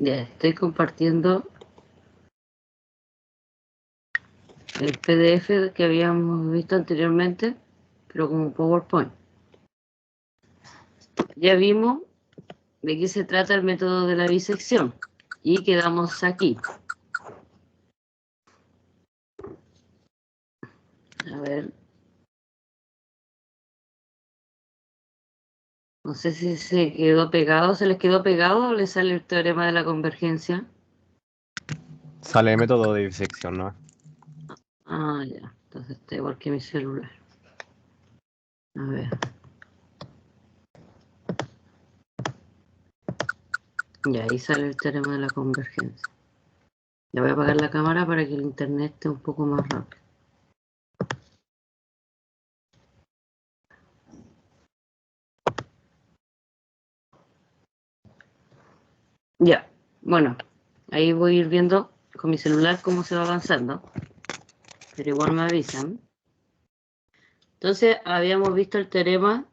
Ya estoy compartiendo el PDF que habíamos visto anteriormente, pero como PowerPoint. Ya vimos de qué se trata el método de la bisección y quedamos aquí. A ver. No sé si se quedó pegado, ¿se les quedó pegado o les sale el teorema de la convergencia? Sale el método de bisección, ¿no? Ah, ya. Entonces está igual que mi celular. A ver. Ya, ahí sale el teorema de la convergencia. Ya voy a apagar la cámara para que el internet esté un poco más rápido. Ya, bueno, ahí voy a ir viendo con mi celular cómo se va avanzando, pero igual me avisan. Entonces, habíamos visto el teorema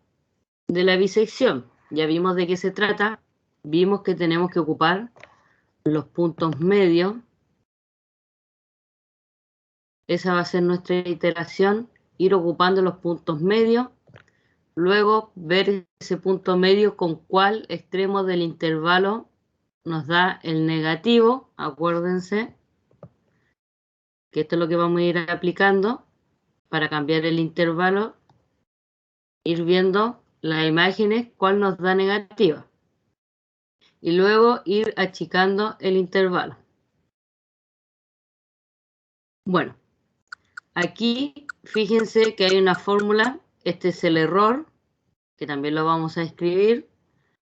de la bisección. Ya vimos de qué se trata. Vimos que tenemos que ocupar los puntos medios. Esa va a ser nuestra iteración, ir ocupando los puntos medios, luego ver ese punto medio con cuál extremo del intervalo nos da el negativo. Acuérdense que esto es lo que vamos a ir aplicando para cambiar el intervalo, ir viendo las imágenes cuál nos da negativa y luego ir achicando el intervalo. Bueno, aquí fíjense que hay una fórmula, este es el error, que también lo vamos a escribir.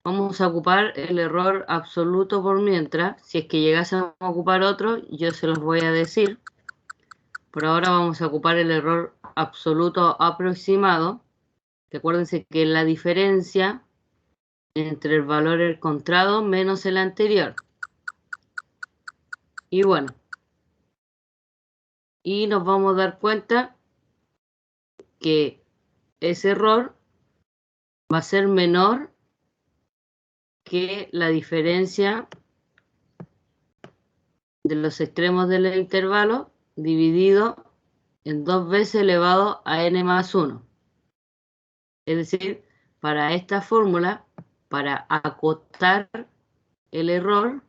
Vamos a ocupar el error absoluto por mientras. Si es que llegásemos a ocupar otro, yo se los voy a decir. Por ahora vamos a ocupar el error absoluto aproximado. Recuérdense que es la diferencia entre el valor encontrado menos el anterior. Y bueno, y nos vamos a dar cuenta que ese error va a ser menor que la diferencia de los extremos del intervalo dividido en 2 veces elevado a n más 1. Es decir, para esta fórmula, para acotar el error,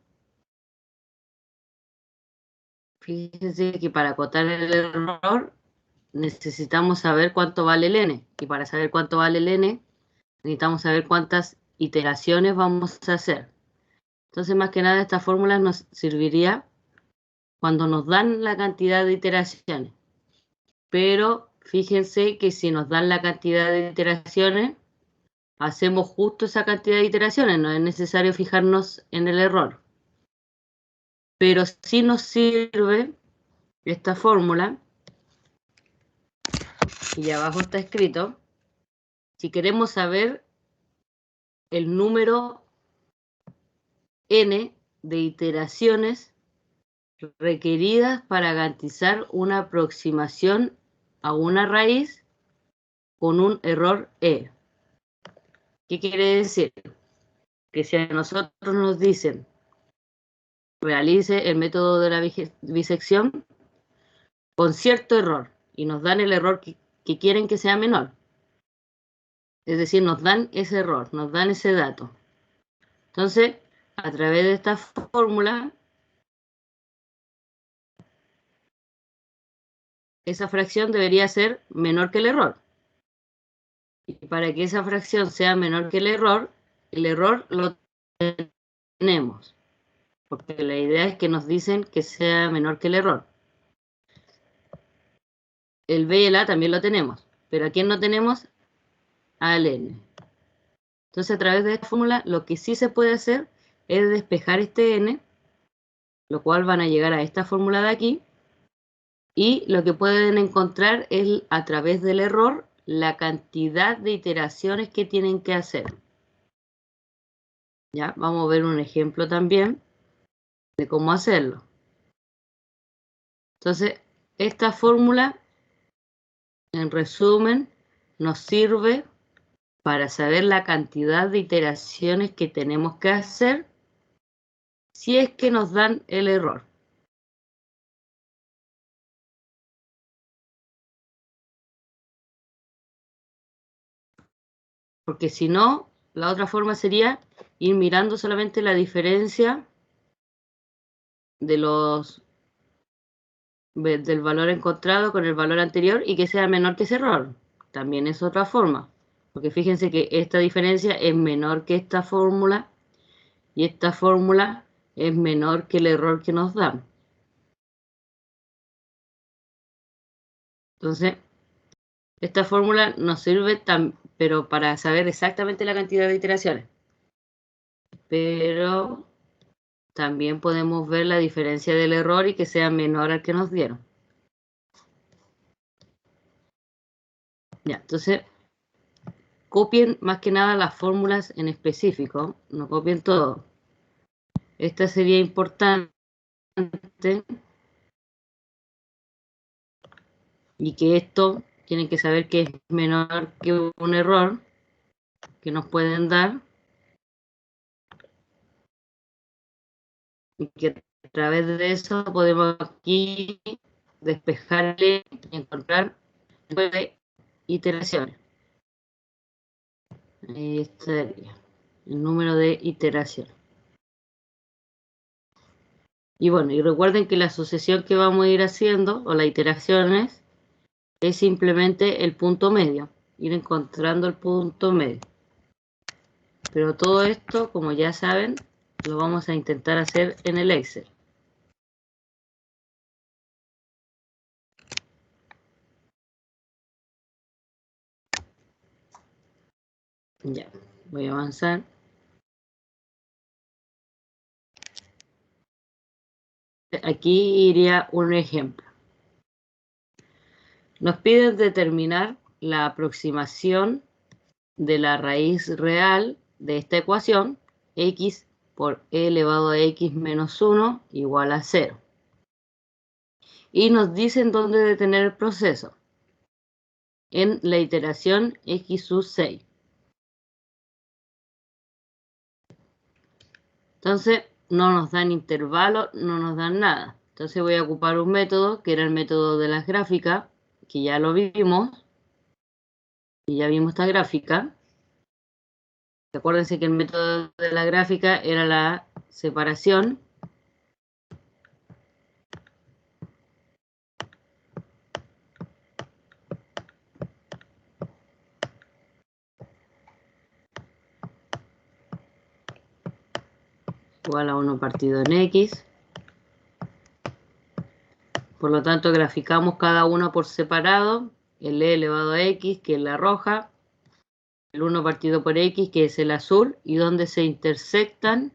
fíjense que para acotar el error necesitamos saber cuánto vale el n. Y para saber cuánto vale el n, necesitamos saber cuántas iteraciones vamos a hacer. Entonces, más que nada, esta fórmula nos serviría cuando nos dan la cantidad de iteraciones. Pero fíjense que si nos dan la cantidad de iteraciones, hacemos justo esa cantidad de iteraciones, no es necesario fijarnos en el error. Pero sí nos sirve esta fórmula, y abajo está escrito, si queremos saber el número n de iteraciones requeridas para garantizar una aproximación a una raíz con un error e. ¿Qué quiere decir? Que si a nosotros nos dicen realice el método de la bisección con cierto error y nos dan el error que quieren que sea menor, es decir, nos dan ese error, nos dan ese dato. Entonces, a través de esta fórmula, esa fracción debería ser menor que el error. Y para que esa fracción sea menor que el error lo tenemos. Porque la idea es que nos dicen que sea menor que el error. El B y el A también lo tenemos. Pero ¿a quién no tenemos? Al N. Entonces, a través de esta fórmula, lo que sí se puede hacer es despejar este N, lo cual van a llegar a esta fórmula de aquí. Y lo que pueden encontrar es, a través del error, la cantidad de iteraciones que tienen que hacer. Ya, vamos a ver un ejemplo también de cómo hacerlo. Entonces, esta fórmula, en resumen, nos sirve para saber la cantidad de iteraciones que tenemos que hacer si es que nos dan el error. Porque si no, la otra forma sería ir mirando solamente la diferencia de del valor encontrado con el valor anterior y que sea menor que ese error. También es otra forma. Porque fíjense que esta diferencia es menor que esta fórmula y esta fórmula es menor que el error que nos dan. Entonces, esta fórmula nos sirve pero para saber exactamente la cantidad de iteraciones. Pero también podemos ver la diferencia del error y que sea menor al que nos dieron. Ya, entonces, copien más que nada las fórmulas en específico, no copien todo. Esta sería importante y que esto tienen que saber que es menor que un error que nos pueden dar y que a través de eso podemos aquí despejarle y encontrar 9 iteraciones. Este sería el número de iteraciones. Y bueno, y recuerden que la asociación que vamos a ir haciendo, o las iteraciones, es simplemente el punto medio, ir encontrando el punto medio. Pero todo esto, como ya saben, lo vamos a intentar hacer en el Excel. Ya, voy a avanzar. Aquí iría un ejemplo. Nos piden determinar la aproximación de la raíz real de esta ecuación, x por e elevado a x menos 1 igual a 0. Y nos dicen dónde detener el proceso, en la iteración x sub 6. Entonces, no nos dan intervalo, no nos dan nada. Entonces voy a ocupar un método, que era el método de las gráficas, que ya lo vimos, y ya vimos esta gráfica. Acuérdense que el método de la gráfica era la separación igual a 1 partido en x. Por lo tanto, graficamos cada uno por separado, el e elevado a x, que es la roja, el 1 partido por x, que es el azul, y donde se intersectan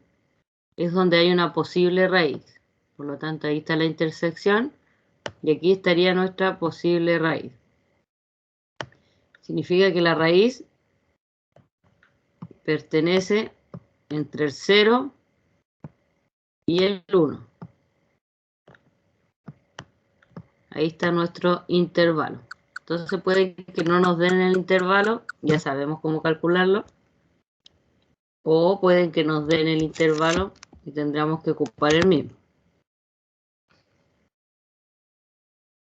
es donde hay una posible raíz. Por lo tanto, ahí está la intersección, y aquí estaría nuestra posible raíz. Significa que la raíz pertenece entre el 0 y el 1. Ahí está nuestro intervalo. Entonces puede que no nos den el intervalo, ya sabemos cómo calcularlo. O pueden que nos den el intervalo y tendríamos que ocupar el mismo.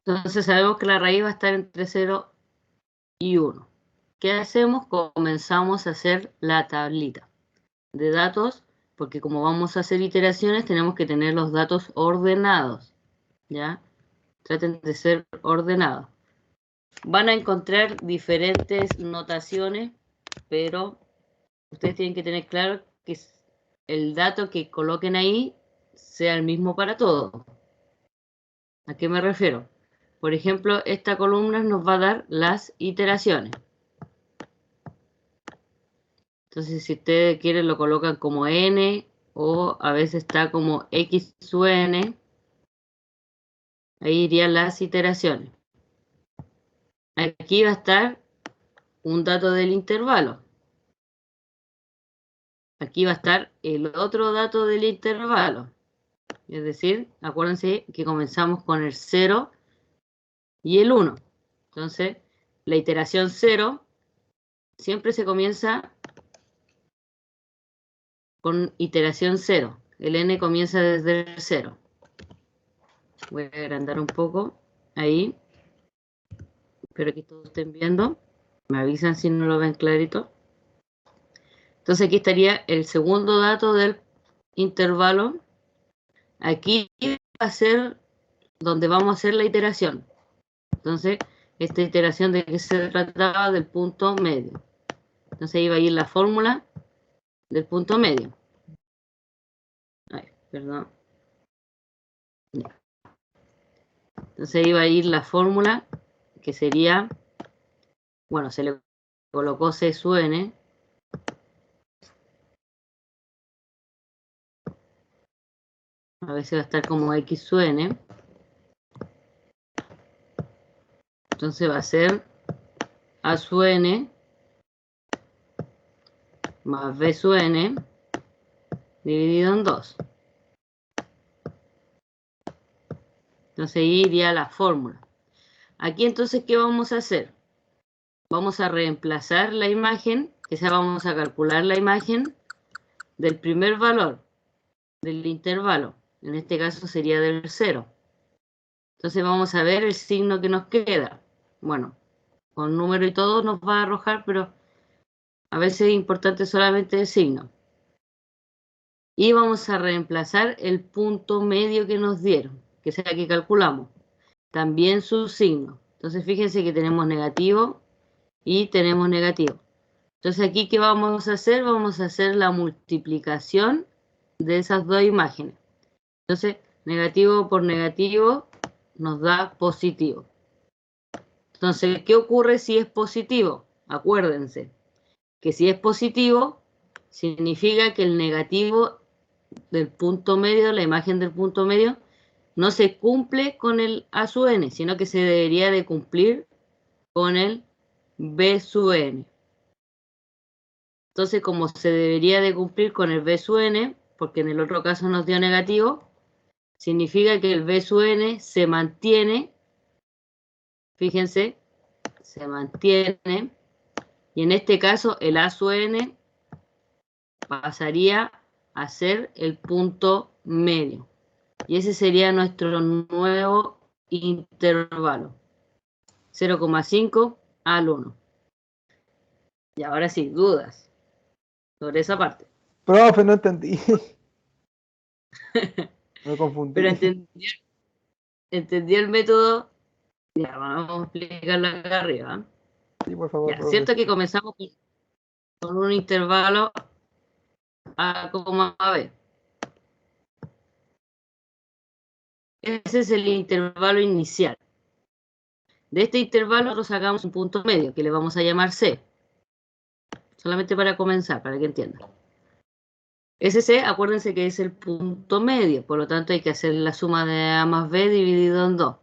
Entonces sabemos que la raíz va a estar entre 0 y 1. ¿Qué hacemos? Comenzamos a hacer la tablita de datos, porque como vamos a hacer iteraciones, tenemos que tener los datos ordenados. ¿Ya? Traten de ser ordenados. Van a encontrar diferentes notaciones, pero ustedes tienen que tener claro que el dato que coloquen ahí sea el mismo para todos. ¿A qué me refiero? Por ejemplo, esta columna nos va a dar las iteraciones. Entonces, si ustedes quieren, lo colocan como n o a veces está como x sub n. Ahí irían las iteraciones. Aquí va a estar un dato del intervalo. Aquí va a estar el otro dato del intervalo. Es decir, acuérdense que comenzamos con el 0 y el 1. Entonces, la iteración 0 siempre se comienza con iteración 0. el n comienza desde el 0. Voy a agrandar un poco, ahí. Espero que todos estén viendo. Me avisan si no lo ven clarito. Entonces aquí estaría el segundo dato del intervalo. Aquí va a ser donde vamos a hacer la iteración. Entonces, esta iteración de que se trataba del punto medio. Entonces ahí va a ir la fórmula del punto medio. Ay, perdón. Entonces ahí va a ir la fórmula que sería, bueno, se le colocó C sub n. A veces va a estar como X sub n. Entonces va a ser A sub n más B sub n dividido en 2. Entonces ahí iría la fórmula. Aquí entonces, ¿qué vamos a hacer? Vamos a reemplazar la imagen, que sea, vamos a calcular la imagen del primer valor del intervalo. En este caso sería del 0. Entonces vamos a ver el signo que nos queda. Bueno, con número y todo nos va a arrojar, pero a veces es importante solamente el signo. Y vamos a reemplazar el punto medio que nos dieron, que sea que calculamos. También su signo. Entonces fíjense que tenemos negativo y tenemos negativo. Entonces aquí, ¿qué vamos a hacer? Vamos a hacer la multiplicación de esas dos imágenes. Entonces, negativo por negativo nos da positivo. Entonces, ¿qué ocurre si es positivo? Acuérdense que si es positivo, significa que el negativo del punto medio, la imagen del punto medio, no se cumple con el A sub n, sino que se debería de cumplir con el B sub n. Entonces, como se debería de cumplir con el B sub n, porque en el otro caso nos dio negativo, significa que el B sub n se mantiene, fíjense, se mantiene, y en este caso el A sub n pasaría a ser el punto medio. Y ese sería nuestro nuevo intervalo. 0,5 al 1. Y ahora sí, dudas sobre esa parte. Profe, no entendí. Me confundí. Pero entendí el método. Ya, vamos a explicarlo acá arriba. Sí, por favor, Ya, profe. cierto que comenzamos con un intervalo A, B. Ese es el intervalo inicial. De este intervalo nosotros sacamos un punto medio que le vamos a llamar C. Solamente para comenzar, para que entiendan. Ese C, acuérdense que es el punto medio, por lo tanto hay que hacer la suma de A más B dividido en 2.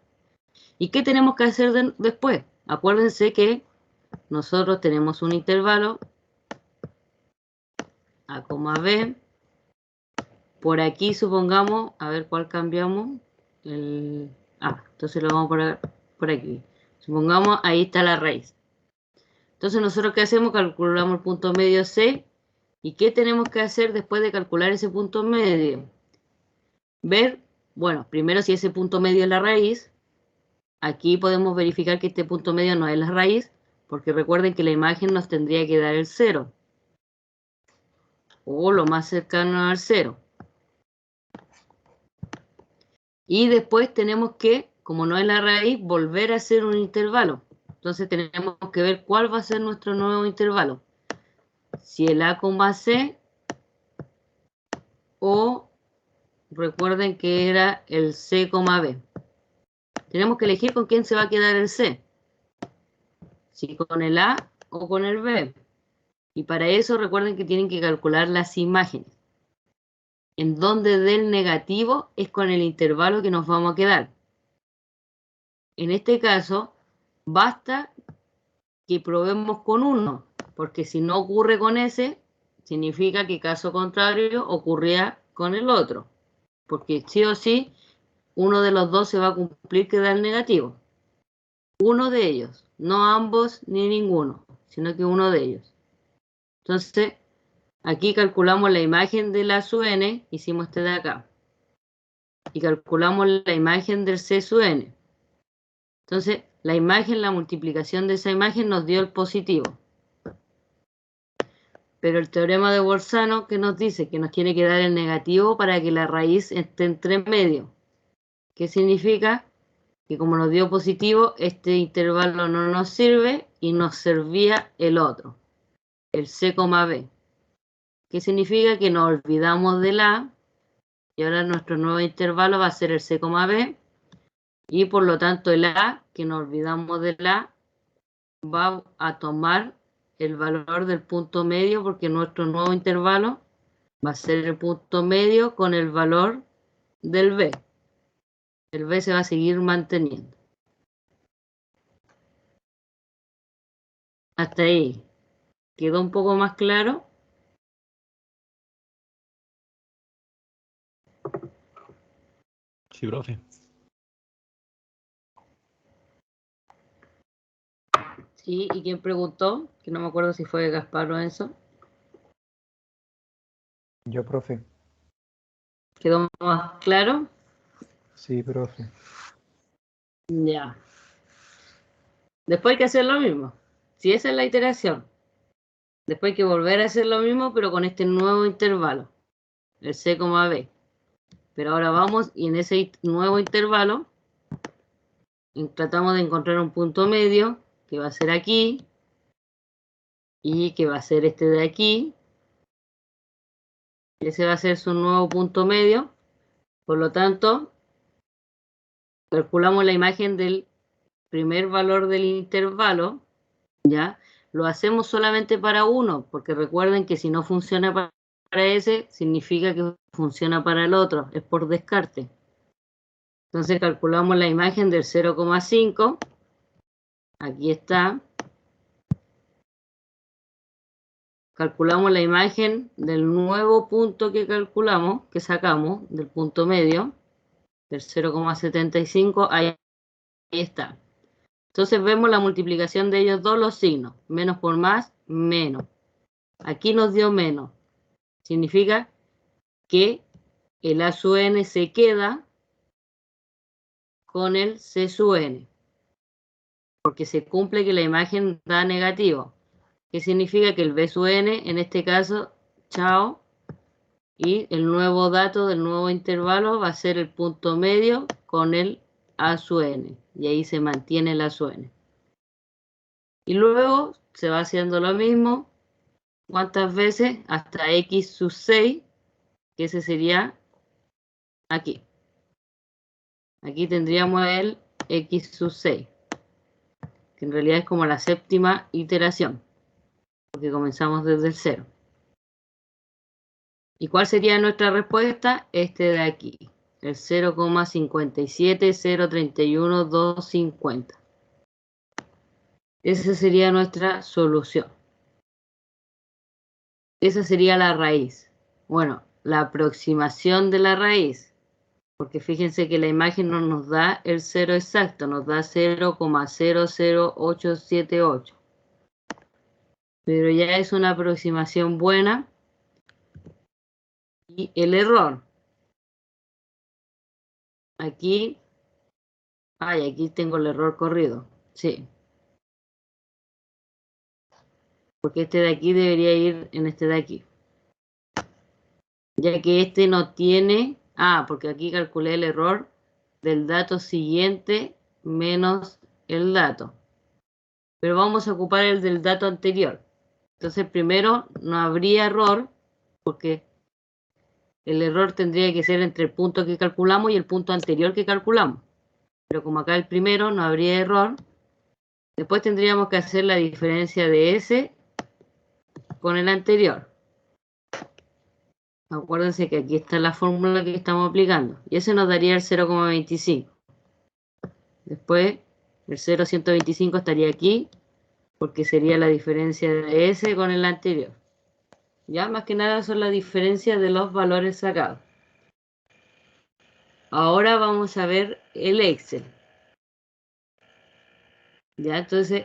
¿Y qué tenemos que hacer después? Acuérdense que nosotros tenemos un intervalo A, B. Por aquí supongamos, a ver cuál cambiamos. Entonces lo vamos a poner por aquí. Supongamos, ahí está la raíz. Entonces nosotros, ¿qué hacemos? Calculamos el punto medio C. ¿Y qué tenemos que hacer después de calcular ese punto medio? Ver, bueno, primero si ese punto medio es la raíz. Aquí podemos verificar que este punto medio no es la raíz, porque recuerden que la imagen nos tendría que dar el 0. O lo más cercano al 0. Y después tenemos que, como no es la raíz, volver a hacer un intervalo. Entonces tenemos que ver cuál va a ser nuestro nuevo intervalo. Si el A, C, o recuerden que era el C, B. Tenemos que elegir con quién se va a quedar el C. Si con el A o con el B. Y para eso recuerden que tienen que calcular las imágenes. En donde del negativo es con el intervalo que nos vamos a quedar. En este caso, basta que probemos con 1, porque si no ocurre con ese, significa que caso contrario ocurría con el otro. Porque sí o sí, uno de los dos se va a cumplir que da el negativo. Uno de ellos, no ambos ni ninguno, sino que uno de ellos. Entonces, Aquí calculamos la imagen de la sub n, hicimos este de acá. Y calculamos la imagen del C sub n. Entonces, la imagen, la multiplicación de esa imagen nos dio el positivo. Pero el teorema de Bolzano, ¿qué nos dice? Que nos tiene que dar el negativo para que la raíz esté entre medio. ¿Qué significa? Que como nos dio positivo, este intervalo no nos sirve y nos servía el otro, el C, B. ¿Qué significa? Que nos olvidamos del A y ahora nuestro nuevo intervalo va a ser el C, B y por lo tanto el A, que nos olvidamos del A, va a tomar el valor del punto medio porque nuestro nuevo intervalo va a ser el punto medio con el valor del B. El B se va a seguir manteniendo. Hasta ahí. ¿Quedó un poco más claro? Sí, profe. Sí, ¿y quién preguntó? Que no me acuerdo si fue Gaspar o Enzo. Yo, profe. ¿Quedó más claro? Sí, profe. Ya. Después hay que hacer lo mismo. Si esa es la iteración. Después hay que volver a hacer lo mismo, pero con este nuevo intervalo. El C, B. Pero ahora vamos y en ese nuevo intervalo tratamos de encontrar un punto medio que va a ser aquí y que va a ser este de aquí. Ese va a ser su nuevo punto medio. Por lo tanto, calculamos la imagen del primer valor del intervalo, ¿ya? Lo hacemos solamente para uno, porque recuerden que si no funciona para ese, significa que funciona para el otro, es por descarte. Entonces calculamos la imagen del 0,5, aquí está. Calculamos la imagen del nuevo punto que calculamos, que sacamos del punto medio, del 0,75, ahí está. Entonces vemos la multiplicación de ellos dos, los signos. Menos por más, menos. Aquí nos dio menos. Significa que el A sub n se queda con el C sub n. Porque se cumple que la imagen da negativo. ¿Qué significa? Que el B sub n, en este caso, chao. Y el nuevo dato del nuevo intervalo va a ser el punto medio con el A sub n. Y ahí se mantiene el A sub n. Y luego se va haciendo lo mismo. ¿Cuántas veces? Hasta x sub 6, que ese sería aquí. Aquí tendríamos el x sub 6, que en realidad es como la séptima iteración, porque comenzamos desde el 0. ¿Y cuál sería nuestra respuesta? Este de aquí, el 0,57031,250. Esa sería nuestra solución. Esa sería la raíz. Bueno, la aproximación de la raíz. Porque fíjense que la imagen no nos da el 0 exacto, nos da 0,00878. Pero ya es una aproximación buena. Y el error. Aquí. Ay, aquí tengo el error corrido. Sí. Porque este de aquí debería ir en este de aquí. Ya que este no tiene... Ah, porque aquí calculé el error del dato siguiente menos el dato. Pero vamos a ocupar el del dato anterior. Entonces primero no habría error porque el error tendría que ser entre el punto que calculamos y el punto anterior que calculamos. Pero como acá el primero no habría error, después tendríamos que hacer la diferencia de ese con el anterior. Acuérdense que aquí está la fórmula que estamos aplicando. Y ese nos daría el 0,25. Después el 0,125 estaría aquí porque sería la diferencia de ese con el anterior. Ya más que nada son las diferencias de los valores sacados. Ahora vamos a ver el Excel. Ya, entonces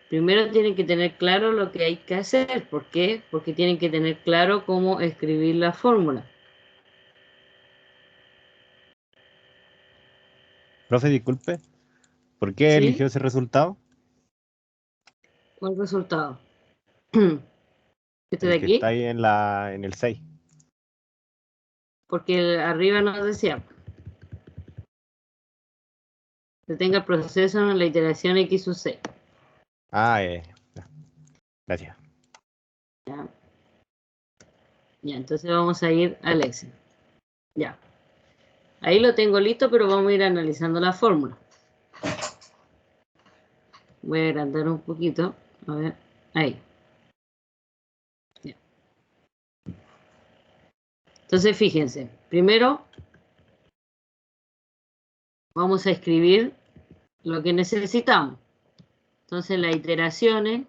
primero tienen que tener claro lo que hay que hacer. ¿Por qué? Porque tienen que tener claro cómo escribir la fórmula. Profe, disculpe, ¿por qué ¿Sí? eligió ese resultado? ¿Cuál resultado? Este de El que está aquí, ahí en el 6. porque arriba nos decía, detenga el proceso en la iteración X sub 6. Ah, ya, gracias. ¿Ya? Ya, entonces vamos a ir al Excel. Ya. Ahí lo tengo listo, pero vamos a ir analizando la fórmula. Voy a agrandar un poquito. A ver, ahí. Ya. Entonces, fíjense. Primero, vamos a escribir lo que necesitamos. Entonces, las iteraciones,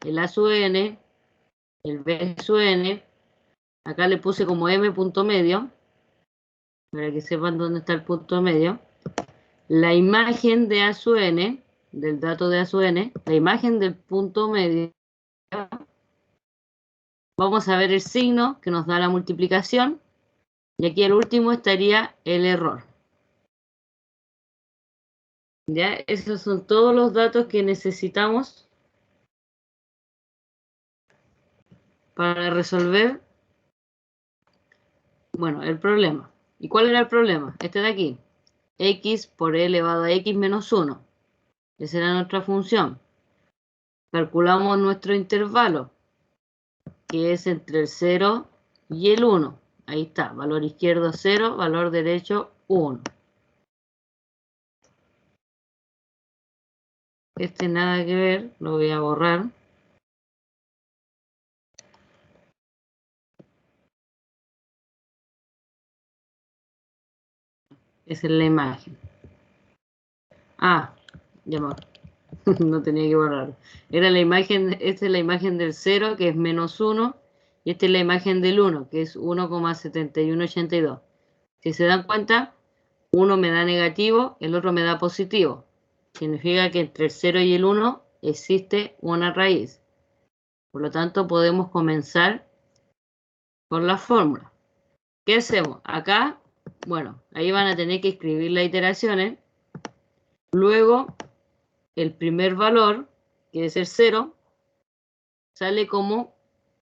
el A sub n, el B sub n, acá le puse como M punto medio, para que sepan dónde está el punto medio. La imagen de A sub n, del dato de A sub n, la imagen del punto medio. Vamos a ver el signo que nos da la multiplicación. Y aquí al último estaría el error. ¿Ya? Esos son todos los datos que necesitamos para resolver, bueno, el problema. ¿Y cuál era el problema? Este de aquí. X por e elevado a x menos 1. Esa era nuestra función. Calculamos nuestro intervalo, que es entre el 0 y el 1. Ahí está, valor izquierdo 0, valor derecho 1. Este nada que ver, lo voy a borrar. Esa es la imagen. Ah, ya me no tenía que borrar. Era la imagen, esta es la imagen del 0, que es menos 1, y esta es la imagen del 1, que es 1,7182. Si se dan cuenta, uno me da negativo, el otro me da positivo. Significa que entre el 0 y el 1 existe una raíz. Por lo tanto, podemos comenzar con la fórmula. ¿Qué hacemos? Acá, bueno, ahí van a tener que escribir las iteraciones. Luego, el primer valor, que es el 0, sale como,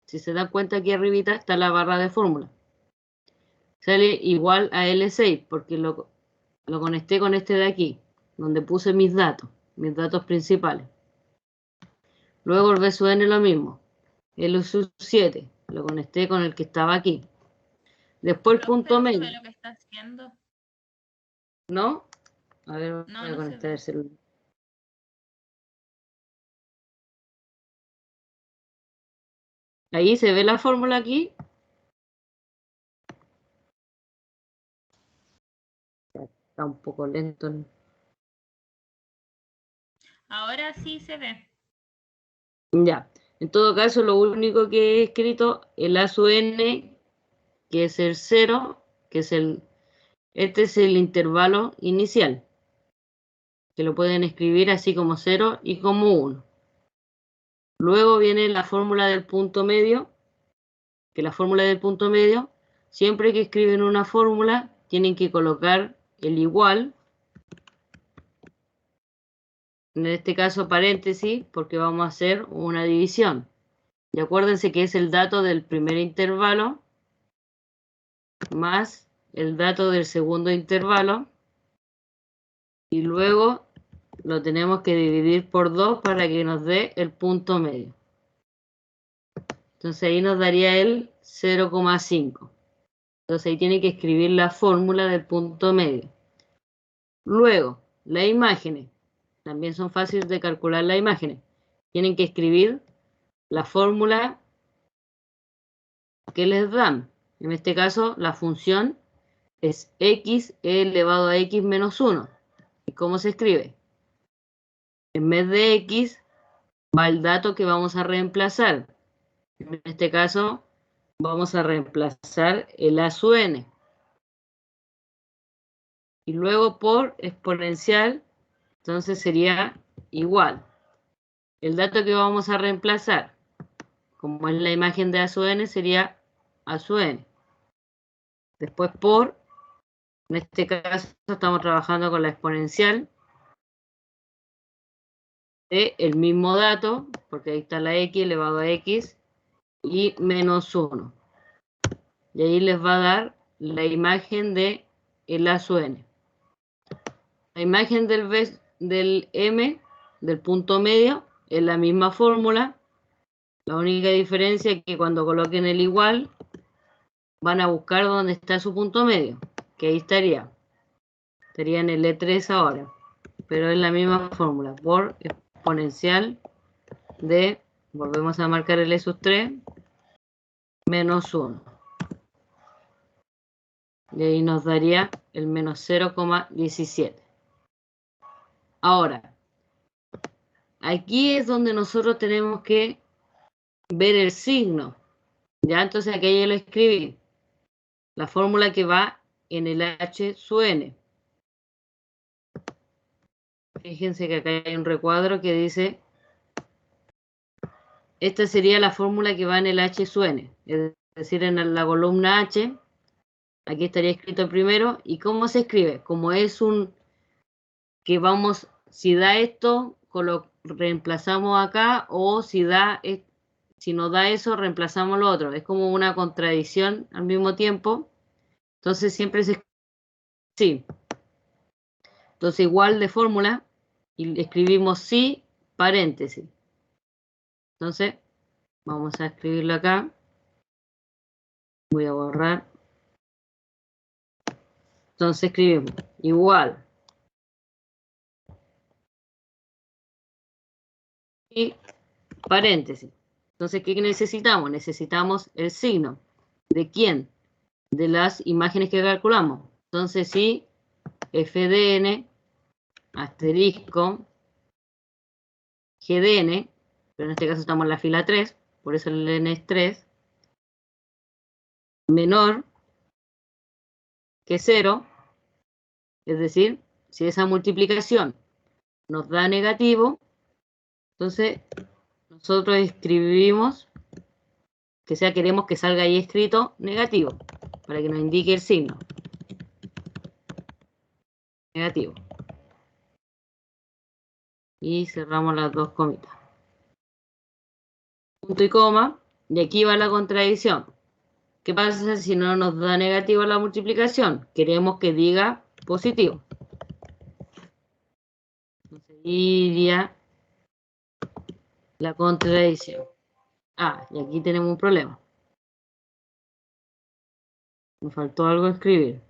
si se dan cuenta aquí arribita está la barra de fórmula. Sale igual a L6 porque lo conecté con este de aquí, donde puse mis datos principales. Luego el B sub n lo mismo. L sub 7 lo conecté con el que estaba aquí. Después el punto ¿No se ve medio. lo que está haciendo? ¿No? A ver, No, voy a no se conectar el ve. celular. Ahí se ve la fórmula aquí. Está un poco lento. Ahora sí se ve. Ya. En todo caso, lo único que he escrito, el A sub n, que es el 0, que es este es el intervalo inicial, que lo pueden escribir así como 0 y como 1. Luego viene la fórmula del punto medio, que la fórmula del punto medio, siempre que escriben una fórmula, tienen que colocar el igual, en este caso paréntesis, porque vamos a hacer una división. Y acuérdense que es el dato del primer intervalo más el dato del segundo intervalo, y luego lo tenemos que dividir por 2 para que nos dé el punto medio. Entonces ahí nos daría el 0,5. Entonces ahí tiene que escribir la fórmula del punto medio. Luego, las imágenes. También son fáciles de calcular las imágenes. Tienen que escribir la fórmula que les dan. En este caso, la función es x elevado a x menos 1. ¿Y cómo se escribe? En vez de x va el dato que vamos a reemplazar. En este caso, vamos a reemplazar el a sub n. Y luego por exponencial, entonces sería igual. el dato que vamos a reemplazar, como es la imagen de A sub n, sería A sub n. Después por, en este caso estamos trabajando con la exponencial de el mismo dato, porque ahí está la x elevado a x y menos 1. Y ahí les va a dar la imagen de el A sub n. La imagen del m, del punto medio, es la misma fórmula. La única diferencia es que cuando coloquen el igual, van a buscar dónde está su punto medio, que ahí estaría. Estaría en el E3 ahora. Pero es la misma fórmula, por exponencial de, volvemos a marcar el E sub 3, menos 1. Y ahí nos daría el menos 0,17. Ahora, aquí es donde nosotros tenemos que ver el signo. Ya, entonces aquí yo lo escribí. La fórmula que va en el H sub n. Fíjense que acá hay un recuadro que dice, esta sería la fórmula que va en el H sub n. Es decir, en la columna H, aquí estaría escrito primero. ¿Y cómo se escribe? Como es un, que vamos, si da esto, reemplazamos acá, o si nos da eso, reemplazamos lo otro. Es como una contradicción al mismo tiempo. Entonces siempre se escribe así. Entonces igual de fórmula, y escribimos sí, paréntesis. Entonces, vamos a escribirlo acá. Voy a borrar. Entonces escribimos igual. Y paréntesis. Entonces, ¿qué necesitamos? Necesitamos el signo. ¿De quién? De las imágenes que calculamos. Entonces, sí, f de n, asterisco, g de n, pero en este caso estamos en la fila 3, por eso el n es 3, menor que 0, es decir, si esa multiplicación nos da negativo, entonces nosotros escribimos, queremos que salga ahí escrito negativo, para que nos indique el signo. Negativo. Y cerramos las dos comitas. Punto y coma, y aquí va la contradicción. ¿Qué pasa si no nos da negativo la multiplicación? Queremos que diga positivo. Entonces iría la contradicción. Ah, y aquí tenemos un problema. Me faltó algo escribir.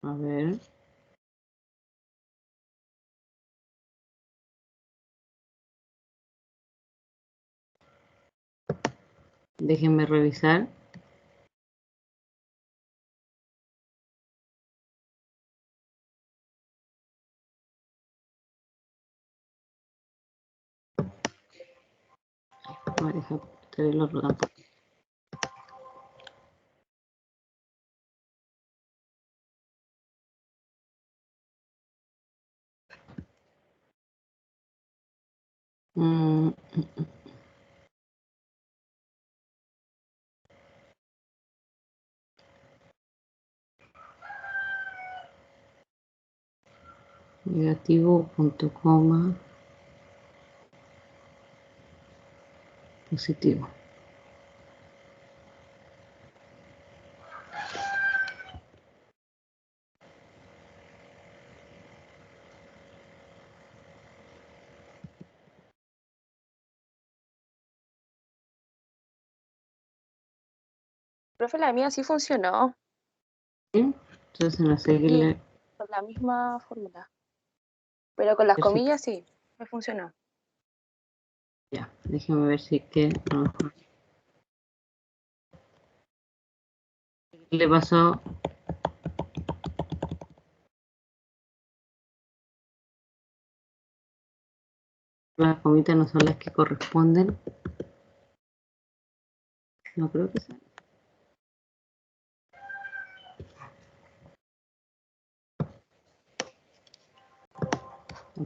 A ver. Déjenme revisar. Voy a dejar el otro tampoco. Negativo, punto coma, positivo. Profe, la mía sí funcionó. ¿Sí? Entonces no sé qué Sí, con la misma fórmula. Pero con las comillas sí, me funcionó. Ya, déjeme ver si es que no. ¿Qué le pasó? Las comitas no son las que corresponden. No creo que sean.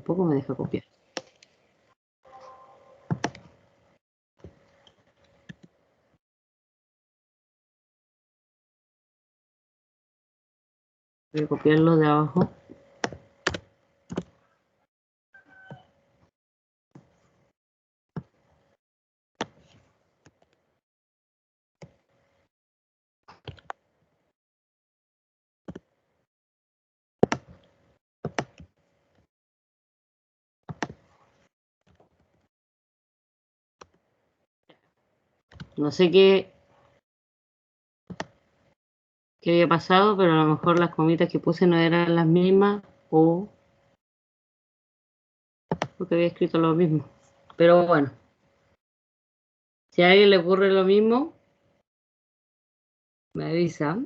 tampoco me deja copiar. Voy a copiarlo de abajo. No sé qué había pasado, pero a lo mejor las comitas que puse no eran las mismas o porque había escrito lo mismo. Pero bueno, si a alguien le ocurre lo mismo, me avisa.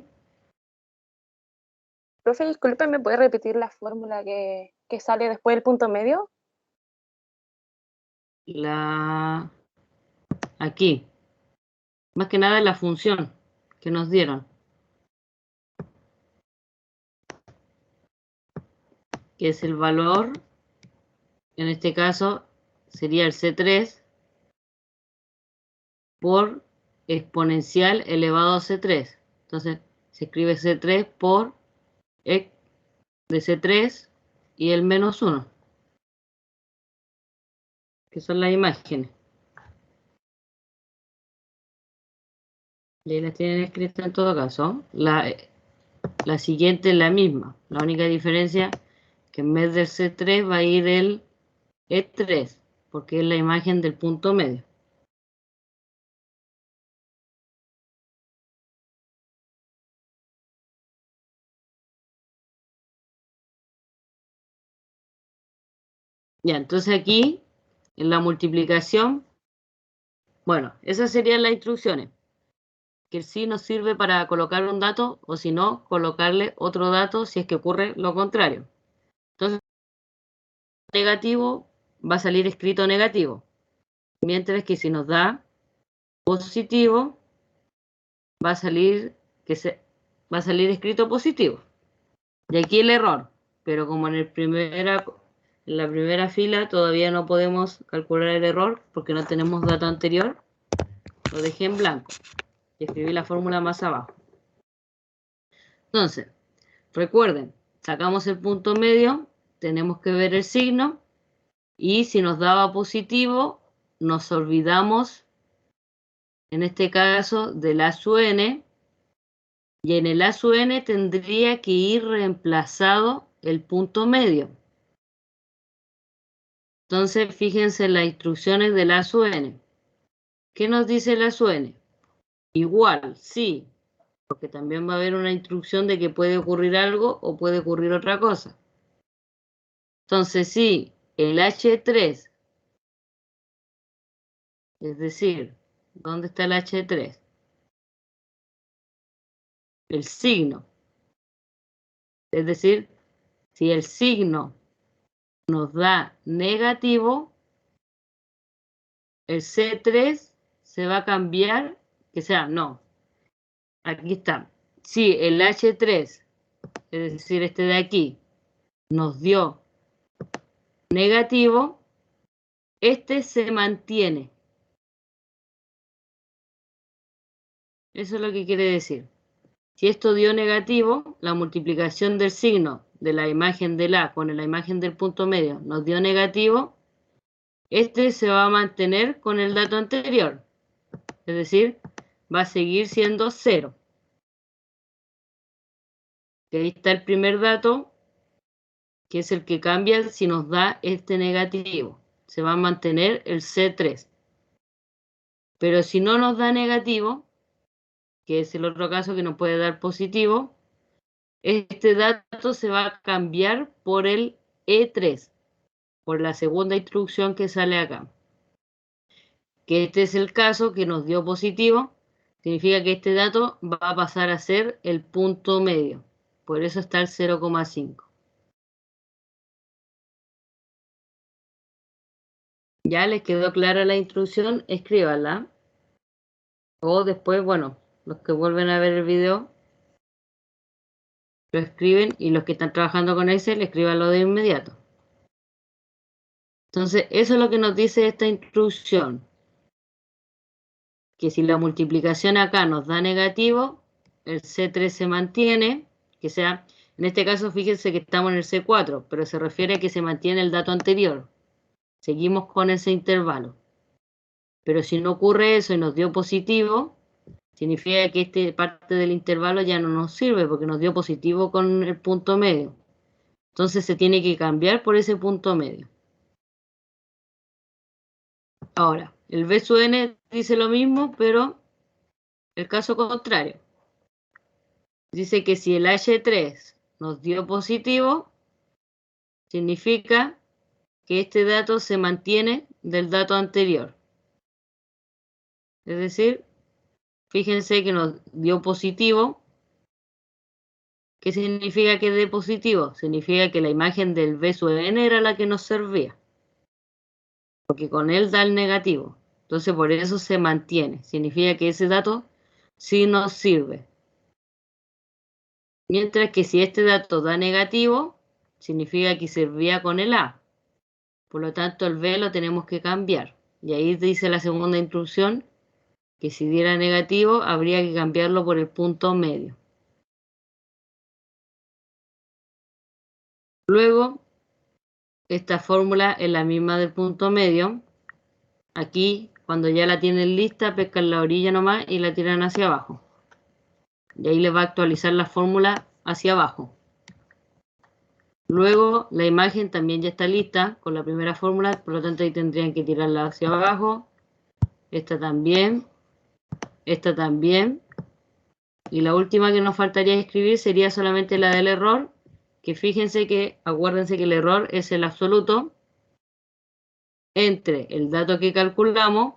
Profe, disculpe, ¿me puede repetir la fórmula que sale después del punto medio? Aquí, más que nada la función que nos dieron, que es el valor, en este caso sería el C3 por exponencial elevado a C3. Entonces se escribe C3 por e de C3 y el menos 1, que son las imágenes. Y ahí las tienen escritas en todo caso. La siguiente es la misma. La única diferencia que en vez del C3 va a ir el E3, porque es la imagen del punto medio. Ya, entonces aquí, en la multiplicación, bueno, esas serían las instrucciones. Que el sí nos sirve para colocar un dato, o si no, colocarle otro dato si es que ocurre lo contrario. Entonces, negativo va a salir escrito negativo. Mientras que si nos da positivo, va a salir escrito positivo. Y aquí el error. Pero como en la primera fila todavía no podemos calcular el error porque no tenemos dato anterior, lo dejé en blanco y escribí la fórmula más abajo. Entonces, recuerden, sacamos el punto medio, tenemos que ver el signo y si nos daba positivo, nos olvidamos, en este caso, del A sub n, y en el A sub n tendría que ir reemplazado el punto medio. Entonces, fíjense en las instrucciones del A sub n. ¿Qué nos dice el A sub n? Igual, sí, porque también va a haber una instrucción de que puede ocurrir algo o puede ocurrir otra cosa. Entonces, sí, el H3, es decir, ¿dónde está el H3? El signo. Es decir, si el signo nos da negativo, el C3 se va a cambiar, no, aquí está. Si el H3, es decir, este de aquí, nos dio negativo, este se mantiene. Eso es lo que quiere decir. Si esto dio negativo, la multiplicación del signo de la imagen del A con la imagen del punto medio nos dio negativo, este se va a mantener con el dato anterior. Es decir, va a seguir siendo 0. Ahí está el primer dato, que es el que cambia si nos da este negativo. Se va a mantener el C3. Pero si no nos da negativo, que es el otro caso que nos puede dar positivo, este dato se va a cambiar por el E3, por la segunda instrucción que sale acá. Que este es el caso que nos dio positivo, significa que este dato va a pasar a ser el punto medio. Por eso está el 0,5. ¿Ya les quedó clara la instrucción? Escríbanla. O después, bueno, los que vuelven a ver el video, lo escriben y los que están trabajando con Excel, escríbanlo de inmediato. Entonces, eso es lo que nos dice esta instrucción. Que si la multiplicación acá nos da negativo, el C3 se mantiene, que sea, en este caso fíjense que estamos en el C4, pero se refiere a que se mantiene el dato anterior. Seguimos con ese intervalo. Pero si no ocurre eso y nos dio positivo, significa que esta parte del intervalo ya no nos sirve porque nos dio positivo con el punto medio. Entonces se tiene que cambiar por ese punto medio. Ahora, el B sub n dice lo mismo, pero el caso contrario. Dice que si el H3 nos dio positivo, significa que este dato se mantiene del dato anterior. Es decir, fíjense que nos dio positivo. ¿Qué significa que dé positivo? Significa que la imagen del B sub n era la que nos servía. Porque con él da el negativo. Entonces por eso se mantiene. Significa que ese dato sí nos sirve. Mientras que si este dato da negativo, significa que servía con el A. Por lo tanto, el B lo tenemos que cambiar. Y ahí dice la segunda instrucción que si diera negativo, habría que cambiarlo por el punto medio. Luego, esta fórmula es la misma del punto medio. Aquí, cuando ya la tienen lista, pescan la orilla nomás y la tiran hacia abajo. Y ahí les va a actualizar la fórmula hacia abajo. Luego, la imagen también ya está lista con la primera fórmula, por lo tanto ahí tendrían que tirarla hacia abajo. Esta también. Esta también. Y la última que nos faltaría escribir sería solamente la del error, que fíjense que, acuérdense que el error es el absoluto entre el dato que calculamos,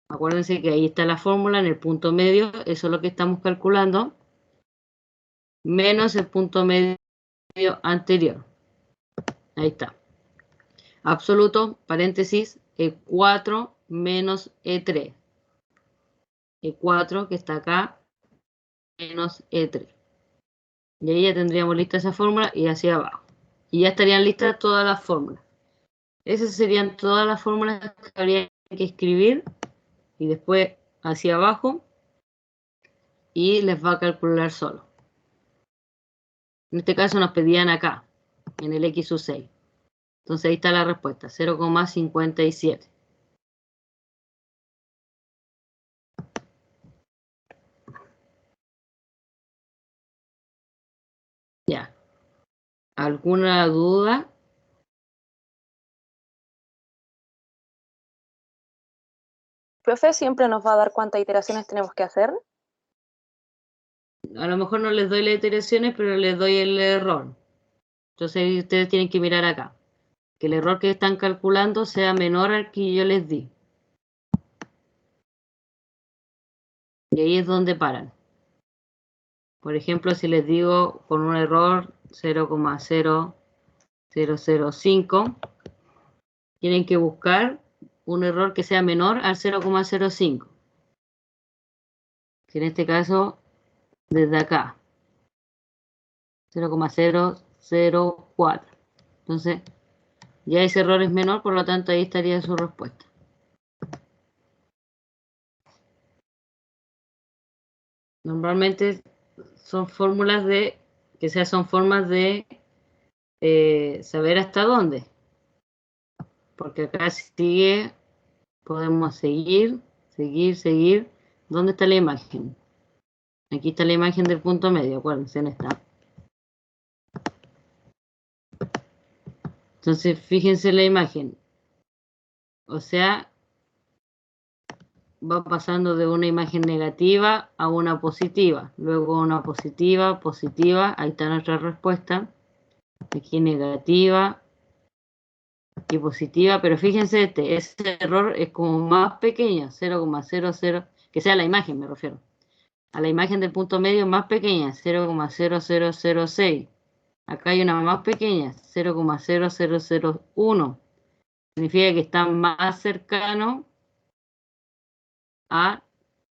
acuérdense que ahí está la fórmula en el punto medio, eso es lo que estamos calculando, menos el punto medio anterior. Ahí está. Absoluto, paréntesis, E4 menos E3. E4 que está acá, menos E3. Y ahí ya tendríamos lista esa fórmula y hacia abajo. Y ya estarían listas todas las fórmulas. Esas serían todas las fórmulas que habría que escribir y después hacia abajo y les va a calcular solo. En este caso nos pedían acá, en el X sub 6. Entonces ahí está la respuesta, 0,57. Ya. ¿Alguna duda? Profe, ¿siempre nos va a dar cuántas iteraciones tenemos que hacer? A lo mejor no les doy las iteraciones, pero les doy el error. Entonces ustedes tienen que mirar acá. Que el error que están calculando sea menor al que yo les di. Y ahí es donde paran. Por ejemplo, si les digo con un error 0,0005, tienen que buscar un error que sea menor al 0,05. Que en este caso, desde acá, 0,004. Entonces, ya ese error es menor, por lo tanto ahí estaría su respuesta. Normalmente son fórmulas son formas de saber hasta dónde. Porque acá sigue, podemos seguir. ¿Dónde está la imagen? Aquí está la imagen del punto medio, acuérdense, en esta. Entonces, fíjense la imagen. O sea, va pasando de una imagen negativa a una positiva. Luego una positiva. Ahí está nuestra respuesta. Aquí negativa y positiva. Pero fíjense, ese error es como más pequeño. 0,00. Que sea la imagen, me refiero. A la imagen del punto medio más pequeña. 0,0006. Acá hay una más pequeña. 0,0001. Significa que está más cercano a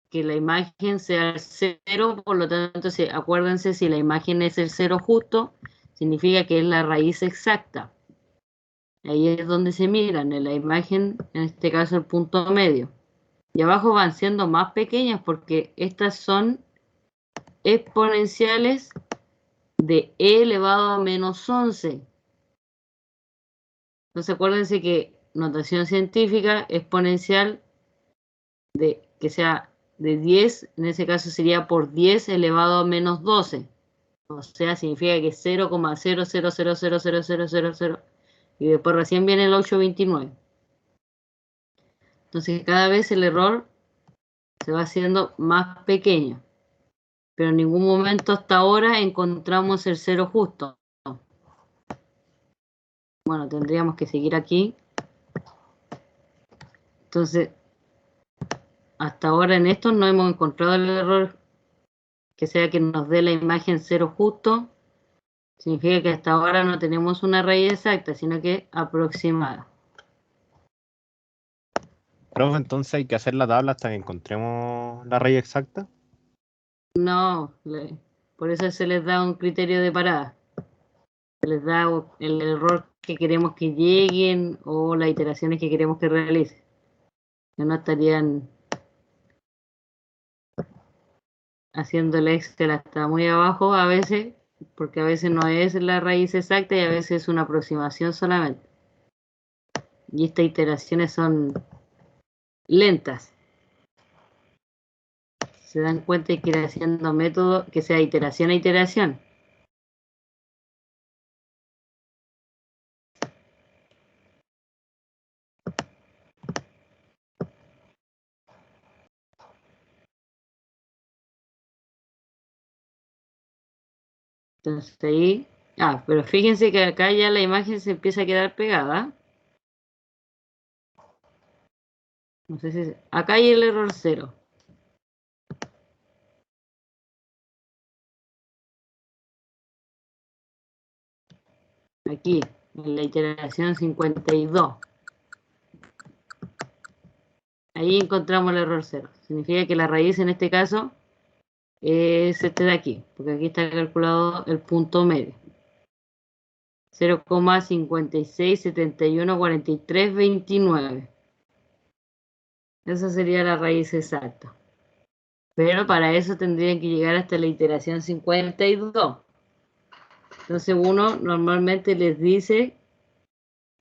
que la imagen sea el 0, por lo tanto, acuérdense, si la imagen es el 0 justo, significa que es la raíz exacta. Ahí es donde se miran en la imagen, en este caso el punto medio. Y abajo van siendo más pequeñas porque estas son exponenciales de e elevado a menos 11. Entonces acuérdense que notación científica exponencial de que sea de 10, en ese caso sería por 10 elevado a menos 12. O sea, significa que 0,00000000 y después recién viene el 829. Entonces cada vez el error se va haciendo más pequeño. Pero en ningún momento hasta ahora encontramos el cero justo. Bueno, tendríamos que seguir aquí. Entonces, hasta ahora en esto no hemos encontrado el error que sea que nos dé la imagen cero justo. Significa que hasta ahora no tenemos una raíz exacta, sino que aproximada. Profe, entonces hay que hacer la tabla hasta que encontremos la raíz exacta. No, por eso se les da un criterio de parada. Se les da el error que queremos que lleguen o las iteraciones que queremos que realicen. Que no estarían haciendo el Excel hasta muy abajo a veces, porque a veces no es la raíz exacta y a veces es una aproximación solamente. Y estas iteraciones son lentas. Se dan cuenta que ir haciendo método que sea iteración a iteración. Entonces ahí, pero fíjense que acá ya la imagen se empieza a quedar pegada. No sé si acá hay el error 0. Aquí, en la iteración 52. Ahí encontramos el error 0. Significa que la raíz en este caso es este de aquí, porque aquí está calculado el punto medio. 0,56714329. Esa sería la raíz exacta. Pero para eso tendrían que llegar hasta la iteración 52. Entonces uno normalmente les dice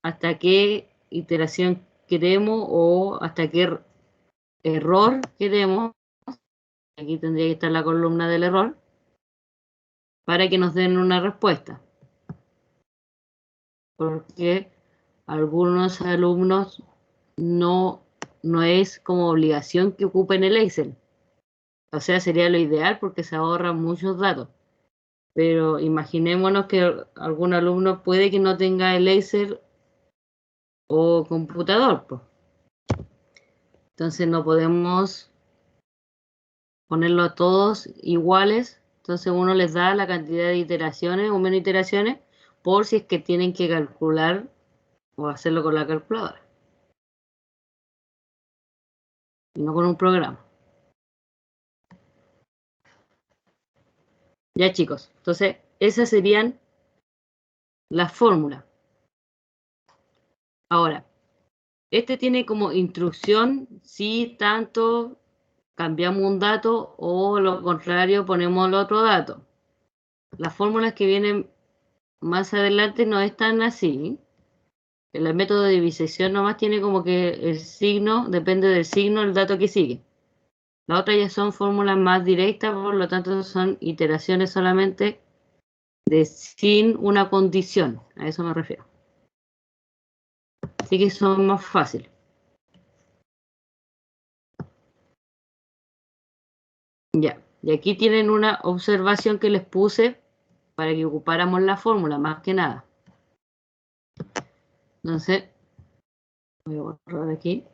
hasta qué iteración queremos o hasta qué error queremos. Aquí tendría que estar la columna del error para que nos den una respuesta. Porque algunos alumnos no es como obligación que ocupen el Excel. O sea, sería lo ideal porque se ahorran muchos datos. Pero imaginémonos que algún alumno puede que no tenga el Excel o computador, pues. Entonces no podemos ponerlo a todos iguales. Entonces uno les da la cantidad de iteraciones o menos iteraciones por si es que tienen que calcular o hacerlo con la calculadora. Y no con un programa. Ya chicos, entonces esas serían las fórmulas. Ahora, este tiene como instrucción si tanto cambiamos un dato o lo contrario ponemos el otro dato. Las fórmulas que vienen más adelante no están así. El método de disección nomás tiene como que el signo, depende del signo, el dato que sigue. Las otras ya son fórmulas más directas, por lo tanto son iteraciones solamente de sin una condición. A eso me refiero. Así que son más fáciles. Ya, y aquí tienen una observación que les puse para que ocupáramos la fórmula, más que nada. Entonces, voy a borrar aquí.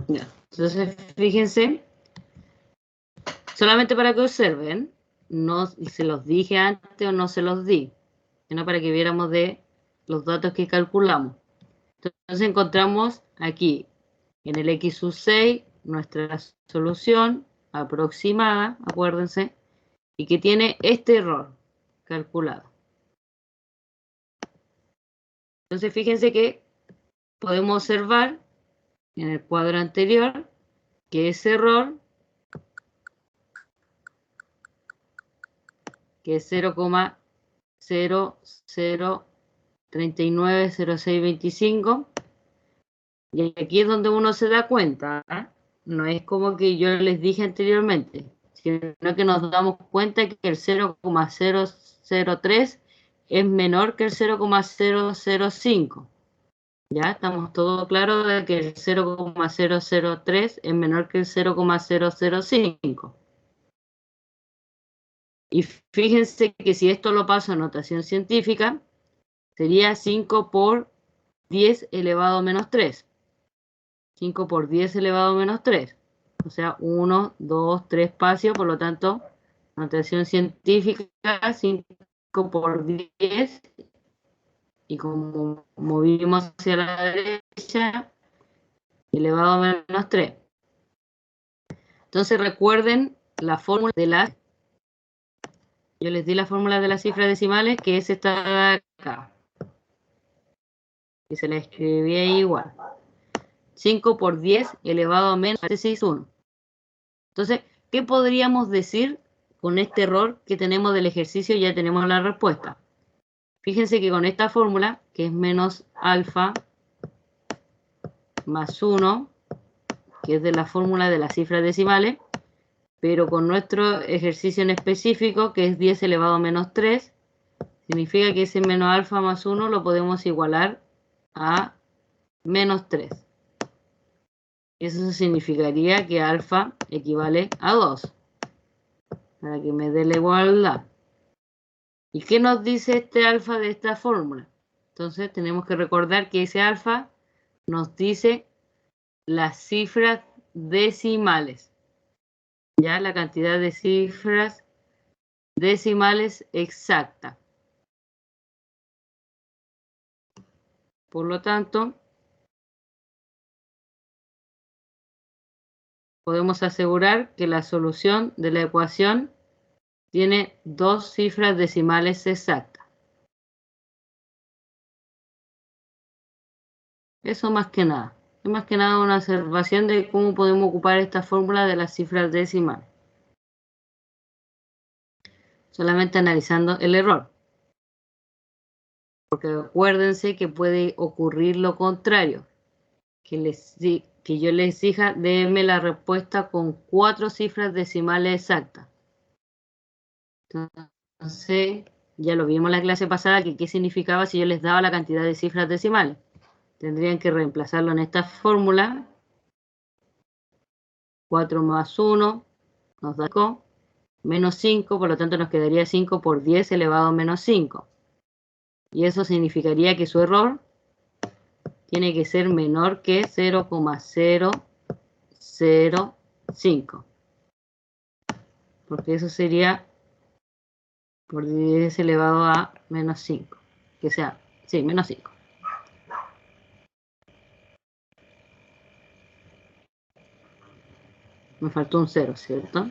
Ya, entonces, fíjense, solamente para que observen, no se los dije antes o no se los di. sino para que viéramos de los datos que calculamos. Entonces encontramos aquí en el x sub 6 nuestra solución aproximada, acuérdense, y que tiene este error calculado. Entonces fíjense que podemos observar en el cuadro anterior que ese error, que es 0,00390625, y aquí es donde uno se da cuenta, ¿eh? No es como que yo les dije anteriormente, sino que nos damos cuenta que el 0,003 es menor que el 0,005. Ya estamos todos claros de que el 0,003 es menor que el 0,005. Y fíjense que si esto lo paso a notación científica, sería 5 por 10 elevado a menos 3. 5 por 10 elevado a menos 3. O sea, 1, 2, 3 espacios, por lo tanto, notación científica, 5 por 10. Y como movimos hacia la derecha, elevado a menos 3. Entonces recuerden la fórmula de las... Yo les di la fórmula de las cifras decimales, que es esta de acá. Y se la escribí ahí igual. 5 por 10 elevado a menos 1. Entonces, ¿qué podríamos decir con este error que tenemos del ejercicio? Ya tenemos la respuesta. Fíjense que con esta fórmula, que es menos alfa más 1, que es de la fórmula de las cifras decimales, pero con nuestro ejercicio en específico, que es 10 elevado a menos 3, significa que ese menos alfa más 1 lo podemos igualar a menos 3. Eso significaría que alfa equivale a 2, para que me dé la igualdad. ¿Y qué nos dice este alfa de esta fórmula? Entonces tenemos que recordar que ese alfa nos dice las cifras decimales. Ya la cantidad de cifras decimales exacta. Por lo tanto, podemos asegurar que la solución de la ecuación tiene 2 cifras decimales exactas. Eso más que nada. Es más que nada una observación de cómo podemos ocupar esta fórmula de las cifras decimales. Solamente analizando el error. Porque acuérdense que puede ocurrir lo contrario. Que yo les exija, déme la respuesta con 4 cifras decimales exactas. Entonces, ya lo vimos en la clase pasada, que qué significaba si yo les daba la cantidad de cifras decimales. Tendrían que reemplazarlo en esta fórmula. 4 más 1 nos da menos 5, por lo tanto nos quedaría 5 por 10 elevado a menos 5. Y eso significaría que su error tiene que ser menor que 0,005. Porque eso sería por 10 elevado a menos 5. Que sea, sí, menos 5. Me faltó un 0, ¿cierto?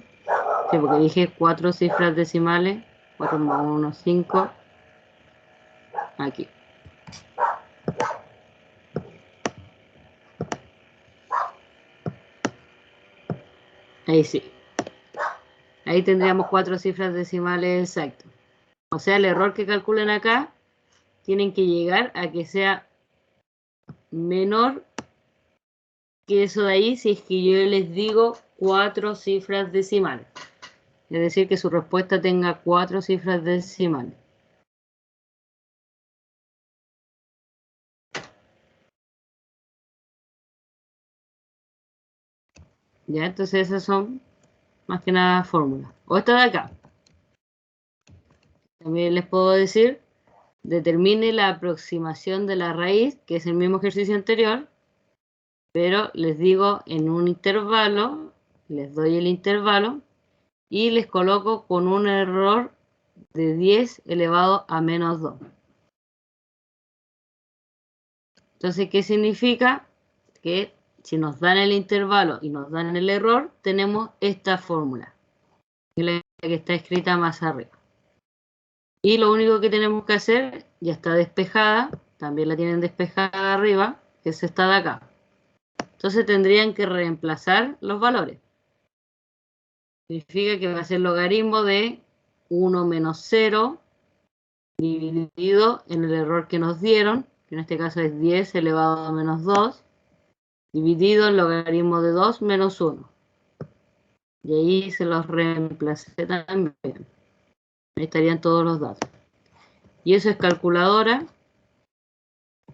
Sí, porque dije 4 cifras decimales. 4 más 1, 5. Aquí. Ahí sí. Ahí tendríamos 4 cifras decimales exactas. O sea, el error que calculen acá, tienen que llegar a que sea menor que eso de ahí, si es que yo les digo 4 cifras decimales. Es decir, que su respuesta tenga 4 cifras decimales. Ya, entonces esas son más que nada fórmulas. O esta de acá. También les puedo decir, determine la aproximación de la raíz, que es el mismo ejercicio anterior, pero les digo en un intervalo, les doy el intervalo y les coloco con un error de 10 elevado a menos 2. Entonces, ¿qué significa? Que si nos dan el intervalo y nos dan el error, tenemos esta fórmula, que es la que está escrita más arriba. Y lo único que tenemos que hacer, ya está despejada, también la tienen despejada arriba, que es esta de acá. Entonces tendrían que reemplazar los valores. Significa que va a ser logaritmo de 1 menos 0 dividido en el error que nos dieron, que en este caso es 10 elevado a menos 2, dividido en logaritmo de 2 menos 1. Y ahí se los reemplacé también. Ahí estarían todos los datos. Y eso es calculadora.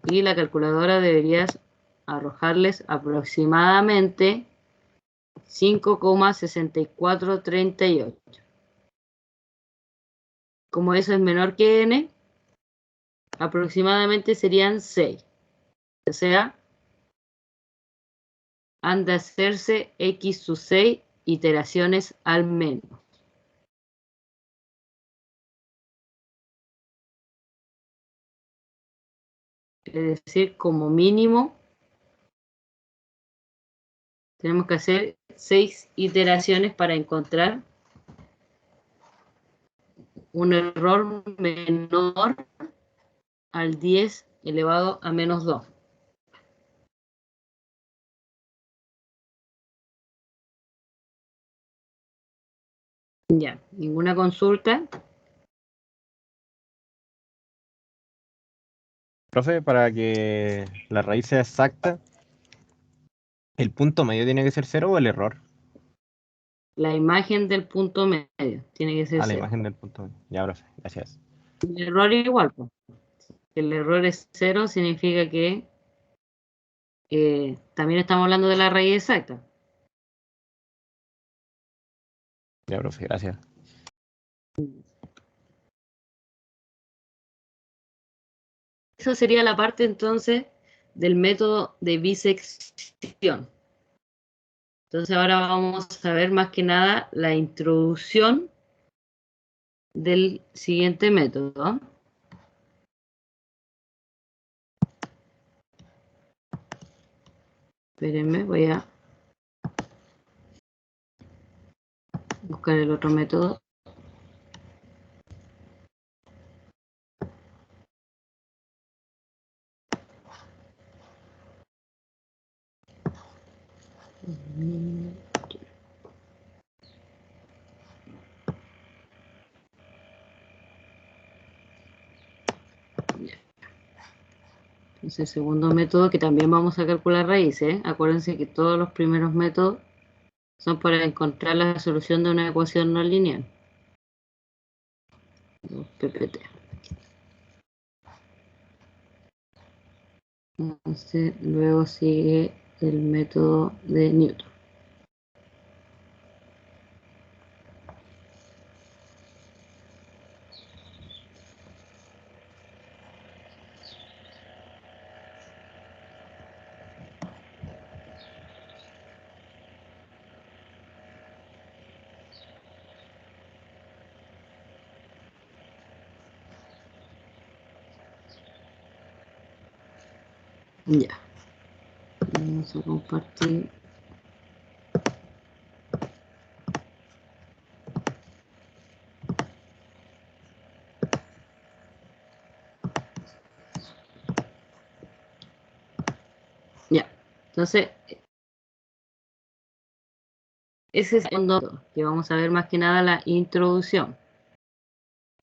Y la calculadora deberías arrojarles aproximadamente 5,6438. Como eso es menor que n, aproximadamente serían 6. O sea, han de hacerse x sub 6 iteraciones al menos. Es decir, como mínimo, tenemos que hacer 6 iteraciones para encontrar un error menor al 10 elevado a menos 2. Ya, ninguna consulta. Profe, para que la raíz sea exacta, ¿el punto medio tiene que ser 0 o el error? La imagen del punto medio tiene que ser La 0. imagen del punto medio. Ya, profe, gracias. El error igual, pues. Si el error es 0, significa que también estamos hablando de la raíz exacta. Ya, profe, gracias. Eso sería la parte entonces del método de bisección. Entonces ahora vamos a ver más que nada la introducción del siguiente método. Espérenme, voy a buscar el otro método. Entonces, el segundo método, que también vamos a calcular raíces. Acuérdense que todos los primeros métodos son para encontrar la solución de una ecuación no lineal. Los PPT. Entonces, luego sigue el método de Newton. Ya. Vamos a compartir. Ya. Entonces, ese es el segundo que vamos a ver más que nada la introducción.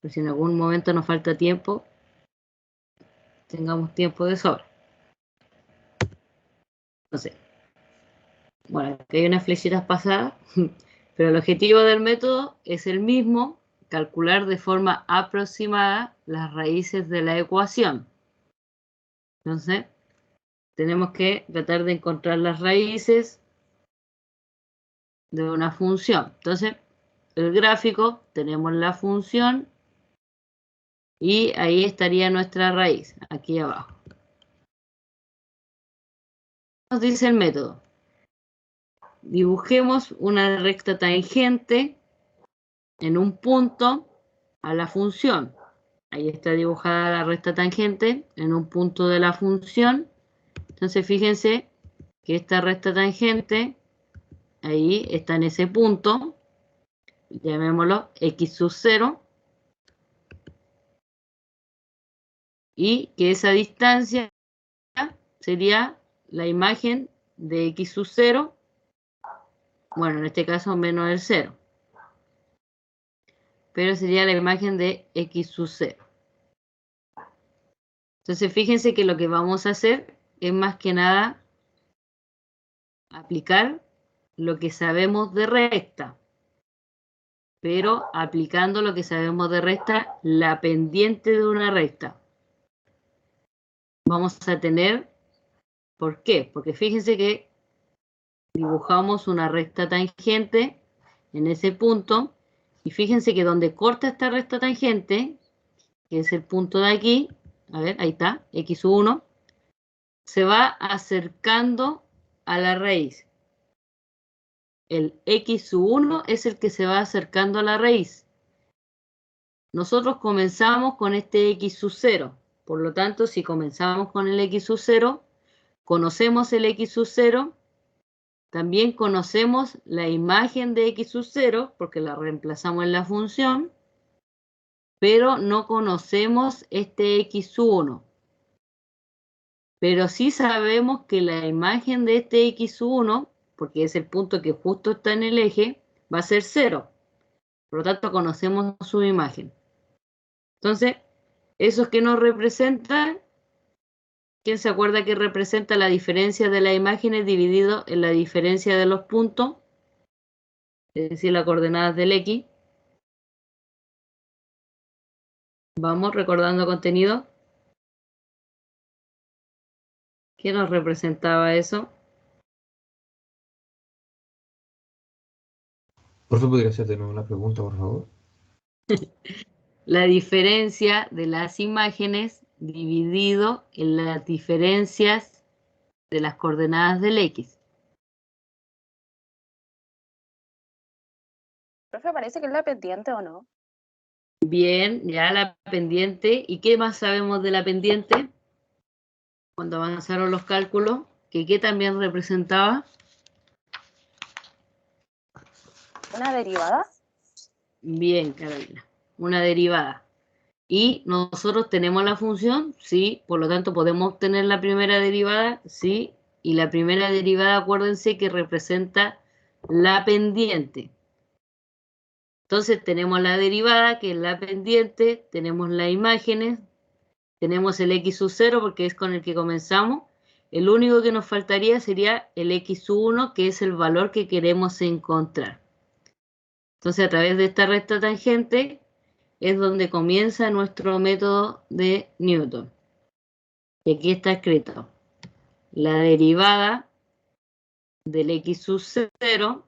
Pero si en algún momento nos falta tiempo, tengamos tiempo de sobra. Entonces, bueno, aquí hay unas flechitas pasadas, pero el objetivo del método es el mismo, calcular de forma aproximada las raíces de la ecuación. Entonces, tenemos que tratar de encontrar las raíces de una función. Entonces, el gráfico, tenemos la función y ahí estaría nuestra raíz, aquí abajo. Nos dice el método. Dibujemos una recta tangente en un punto a la función. Ahí está dibujada la recta tangente en un punto de la función. Entonces fíjense que esta recta tangente ahí está en ese punto, llamémoslo x sub 0, y que esa distancia sería la imagen de x sub 0, bueno, en este caso menos el 0, pero sería la imagen de x sub 0. Entonces fíjense que lo que vamos a hacer es más que nada aplicar lo que sabemos de recta, pero aplicando lo que sabemos de recta, la pendiente de una recta. Vamos a tener, ¿por qué? Porque fíjense que dibujamos una recta tangente en ese punto, y fíjense que donde corta esta recta tangente, que es el punto de aquí, a ver, ahí está, x1, se va acercando a la raíz. El x1 es el que se va acercando a la raíz. Nosotros comenzamos con este x sub 0. Por lo tanto, si comenzamos con el x sub 0, conocemos el x sub 0, también conocemos la imagen de x sub 0, porque la reemplazamos en la función, pero no conocemos este x sub 1. Pero sí sabemos que la imagen de este x sub 1, porque es el punto que justo está en el eje, va a ser 0. Por lo tanto, conocemos su imagen. Entonces, ¿esos que nos representan? ¿Quién se acuerda que representa la diferencia de las imágenes dividido en la diferencia de los puntos? Es decir, las coordenadas del X. Vamos recordando contenido. ¿Qué nos representaba eso? Profe, ¿podría hacer de nuevo la pregunta, por favor? La diferencia de las imágenes dividido en las diferencias de las coordenadas del X. Profe, parece que es la pendiente o no. Bien, ya la pendiente. ¿Y qué más sabemos de la pendiente? Cuando avanzaron los cálculos, ¿qué también representaba? ¿Una derivada? Bien, Carolina, una derivada. ¿Y nosotros tenemos la función? Sí, por lo tanto podemos obtener la primera derivada, sí, y la primera derivada, acuérdense que representa la pendiente. Entonces tenemos la derivada, que es la pendiente, tenemos las imágenes, tenemos el x sub 0, porque es con el que comenzamos. El único que nos faltaría sería el x sub 1, que es el valor que queremos encontrar. Entonces, a través de esta recta tangente es donde comienza nuestro método de Newton. Y aquí está escrito: la derivada del x sub 0,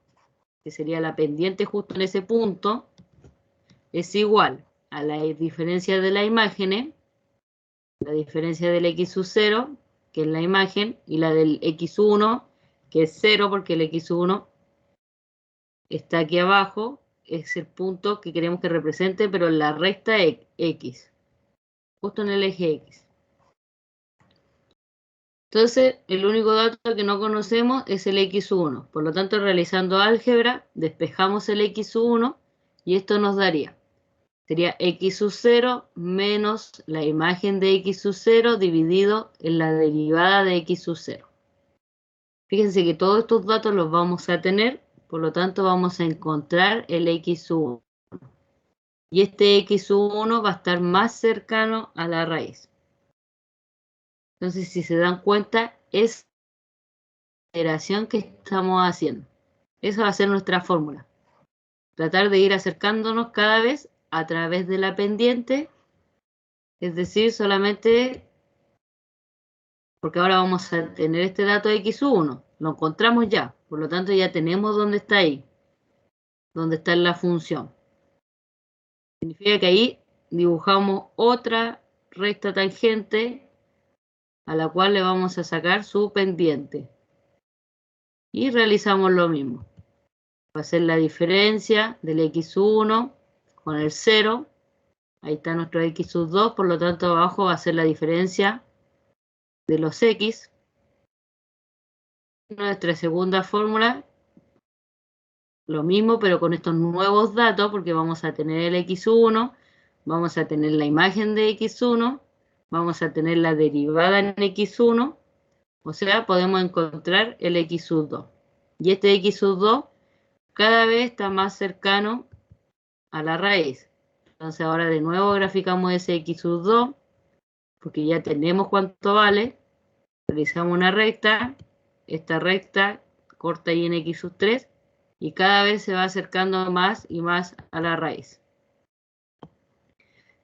que sería la pendiente justo en ese punto, es igual a la diferencia de las imágenes, la diferencia del x sub 0, que es la imagen, y la del x sub 1, que es 0, porque el x sub 1 está aquí abajo, es el punto que queremos que represente, pero en la recta X, justo en el eje X. Entonces, el único dato que no conocemos es el x1. Por lo tanto, realizando álgebra, despejamos el x1 y esto nos daría, sería x sub 0 menos la imagen de x sub 0 dividido en la derivada de x sub 0. Fíjense que todos estos datos los vamos a tener, por lo tanto vamos a encontrar el x1. Y este x1 va a estar más cercano a la raíz. Entonces, si se dan cuenta, es la iteración que estamos haciendo. Esa va a ser nuestra fórmula. Tratar de ir acercándonos cada vez a través de la pendiente, es decir, solamente porque ahora vamos a tener este dato de x1. Lo encontramos ya, por lo tanto ya tenemos dónde está ahí, dónde está en la función. Significa que ahí dibujamos otra recta tangente a la cual le vamos a sacar su pendiente. Y realizamos lo mismo. Va a ser la diferencia del x1 con el 0, Ahí está nuestro x sub 2, por lo tanto abajo va a ser la diferencia de los x. Nuestra segunda fórmula, lo mismo, pero con estos nuevos datos, porque vamos a tener el x1, vamos a tener la imagen de x1, vamos a tener la derivada en x1, o sea, podemos encontrar el x sub 2. Y este x sub 2 cada vez está más cercano a la raíz. Entonces ahora de nuevo graficamos ese x sub 2, porque ya tenemos cuánto vale. Realizamos una recta, esta recta corta ahí en x sub 3, y cada vez se va acercando más y más a la raíz.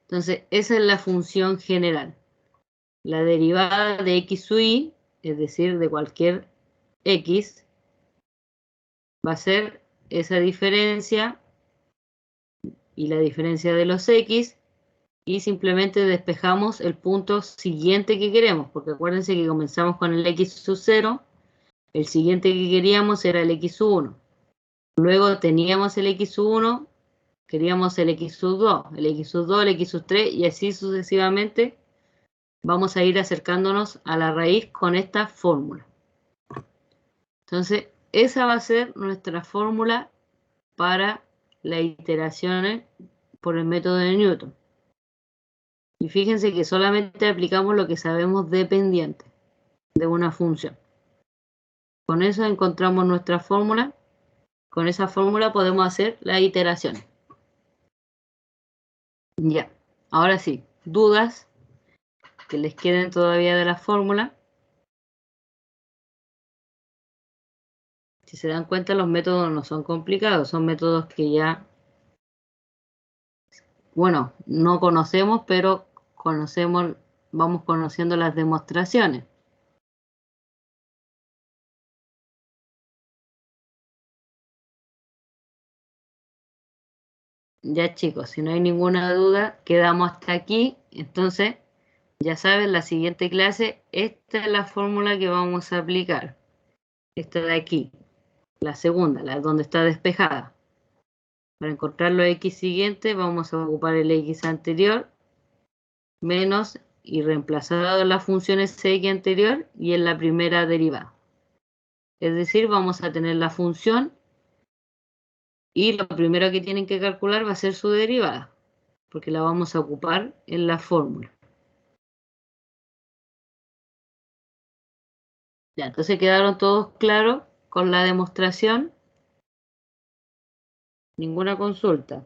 Entonces esa es la función general. La derivada de x sub y, es decir, de cualquier x, va a ser esa diferencia y la diferencia de los x, y simplemente despejamos el punto siguiente que queremos, porque acuérdense que comenzamos con el x sub 0, el siguiente que queríamos era el x sub 1. Luego teníamos el x sub 1, queríamos el x sub 2, el x sub 2, el x sub 3, y así sucesivamente vamos a ir acercándonos a la raíz con esta fórmula. Entonces, esa va a ser nuestra fórmula para las iteraciones por el método de Newton. Y fíjense que solamente aplicamos lo que sabemos dependiente de una función. Con eso encontramos nuestra fórmula. Con esa fórmula podemos hacer las iteraciones. Ya, ahora sí, dudas que les queden todavía de la fórmula. Si se dan cuenta, los métodos no son complicados, son métodos que ya, bueno, no conocemos, pero conocemos, vamos conociendo las demostraciones. Ya chicos, si no hay ninguna duda, quedamos hasta aquí. Entonces, ya saben, la siguiente clase, esta es la fórmula que vamos a aplicar. Esta de aquí, la segunda, la donde está despejada. Para encontrar los x siguientes, vamos a ocupar el x anterior, menos y reemplazado en las funciones x anterior y en la primera derivada. Es decir, vamos a tener la función y lo primero que tienen que calcular va a ser su derivada, porque la vamos a ocupar en la fórmula. Ya, entonces quedaron todos claros con la demostración. Ninguna consulta.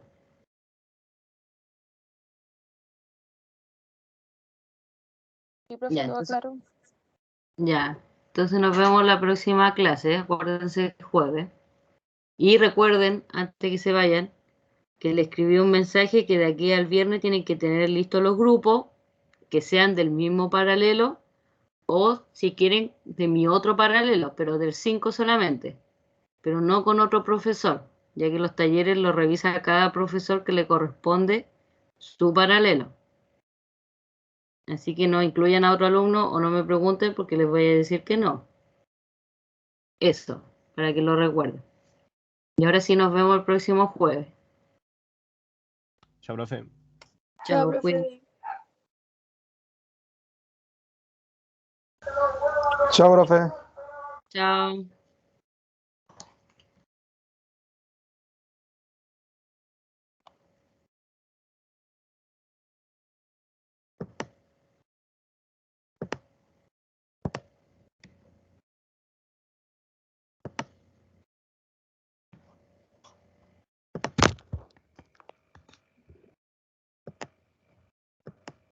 Sí, profe, Ya, todo entonces, claro. ya. Entonces nos vemos la próxima clase. Acuérdense el jueves. Y recuerden, antes que se vayan, que le escribí un mensaje que de aquí al viernes tienen que tener listos los grupos que sean del mismo paralelo o si quieren de mi otro paralelo, pero del 5 solamente, pero no con otro profesor, ya que los talleres los revisa cada profesor que le corresponde su paralelo. Así que no incluyan a otro alumno o no me pregunten porque les voy a decir que no. Eso, para que lo recuerden. Y ahora sí nos vemos el próximo jueves. Chao, profe. Chao, Chao, cuídense. profe. Chao, profe. Chao.